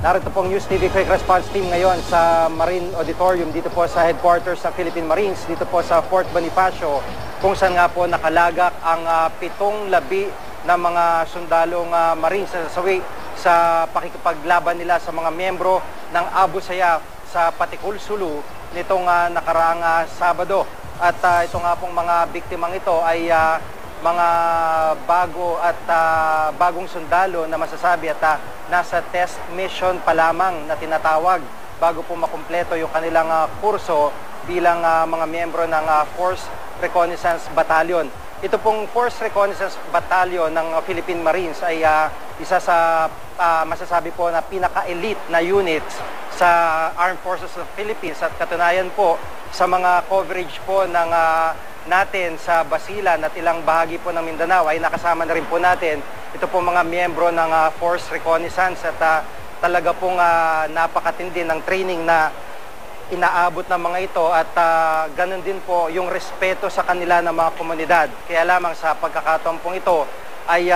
Narito pong News TV Quick Response Team ngayon sa Marine Auditorium dito po sa headquarters sa Philippine Marines, dito po sa Fort Bonifacio, kung saan nga po nakalagak ang 7 labi na mga sundalong Marines na sasawi sa pakikipaglaban nila sa mga miyembro ng Abu Sayyaf sa Patikul, Sulu nitong nakaraang Sabado. At ito nga pong mga biktimang ito ay mga bagong sundalo na masasabi at nasa test mission pa lamang na tinatawag bago po makumpleto yung kanilang kurso bilang mga miyembro ng Force Reconnaissance Battalion. Ito pong Force Reconnaissance Battalion ng Philippine Marines ay isa sa masasabi po na pinaka-elite na units sa Armed Forces of the Philippines, at katunayan po sa mga coverage po ng natin sa Basilan at ilang bahagi po ng Mindanao ay nakasama na rin po natin ito po mga miyembro ng Force Reconnaissance, at talaga pong napakatindi ng training na inaabot ng mga ito, at ganun din po yung respeto sa kanila ng mga komunidad. Kaya lamang sa pagkakataon pong ito ay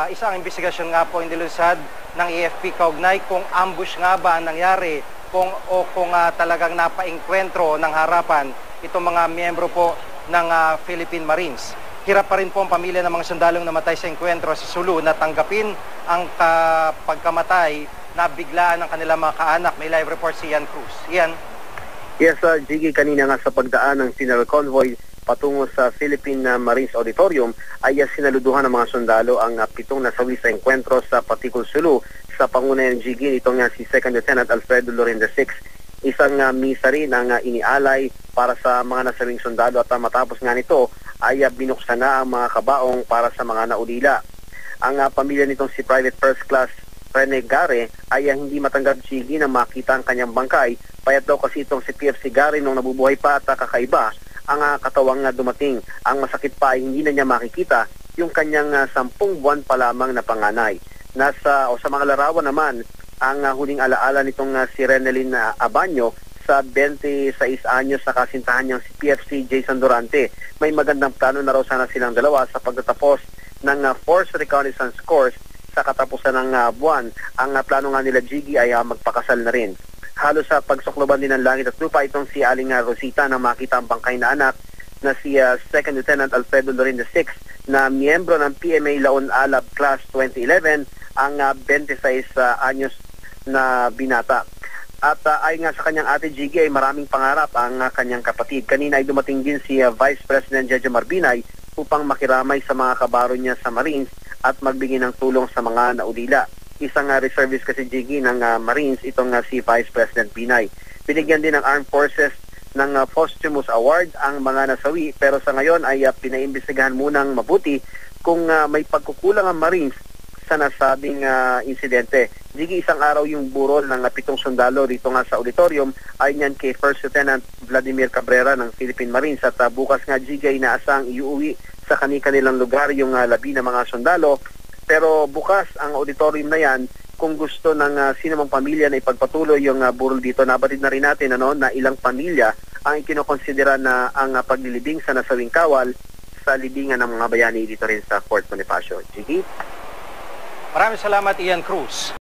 isang investigasyon nga po inilunsad ng AFP kaugnay kung ambush nga ba ang nangyari kung talagang napaengkwentro ng harapan itong mga miyembro po ng Philippine Marines. Hirap pa rin po ang pamilya ng mga sundalong namatay sa engkwentro sa Sulu na tanggapin ang pagkamatay na biglaan ng kanilang mga kaanak. May live report si Ian Cruz. Ian? Yes, Jiggy, kanina nga sa pagdaan ng funeral convoy patungo sa Philippine Marines Auditorium ay sinaluduhan ng mga sundalo ang 7 nasawi sa engkwentro sa Patikul, Sulu sa pangunayan ng Jiggy. Ito nga si Second Lieutenant Alfredo Loren VI. Isang misa rin ang inialay para sa mga nasawing sundalo, at matapos nga nito ay binuksan na ang mga kabaong para sa mga naulila. Ang pamilya nitong si Private First Class Rene Gare ay hindi matanggap Jiggy na makita ang kanyang bangkay, payat daw kasi itong si PFC Gare nung nabubuhay pa at kakaiba ang katawang dumating. Ang masakit pa ay hindi na niya makikita yung kanyang 10 buwan pa lamang na panganay. Sa mga larawan naman, ang huling alaala nitong si Renelyn Abanyo sa 26 anyos na kasintahan niyang si PFC Jason Durante. May magandang plano na raw sana silang dalawa sa pagtatapos ng Force Reconnaissance Course sa katapusan ng buwan. Ang plano nga nila, Jiggy, ay magpakasal na rin. Halos sa pagsukloban din ng langit at lupa itong si Aling Rosita na makita ang bangkay na anak na si Second Lieutenant Alfredo Loren VI na miyembro ng PMA Laon Alab Class 2011, ang 26 anyos na binata. At ay nga sa kanyang ate Jiggy ay maraming pangarap ang kanyang kapatid. Kanina ay dumating din si Vice President Jeje Marbinay upang makiramay sa mga kabaro niya sa Marines at magbigay ng tulong sa mga naulila. Isang reservist kasi, Jiggy, ng Marines itong si Vice President Binay. Binigyan din ng Armed Forces ng posthumous award ang mga nasawi, pero sa ngayon ay pinaimbestigahan munang mabuti kung may pagkukulang ang Marines sa nasabing insidente. Jiggy, isang araw yung burol ng 7 sundalo dito nga sa auditorium ay niyan kay First Lieutenant Vladimir Cabrera ng Philippine Marines, at bukas nga, Jiggy, ay naasang iuwi sa kanilang lugar yung labi ng mga sundalo. Pero bukas ang auditorium na yan kung gusto ng sinumang pamilya na ipagpatuloy yung burol dito. Nabatid na rin natin na ilang pamilya ang ikinokonsidera na ang paglilibing sa nasawing kawal sa libingan ng mga bayani dito rin sa Fort Bonifacio. Jiggy? Maraming salamat, Ian Cruz.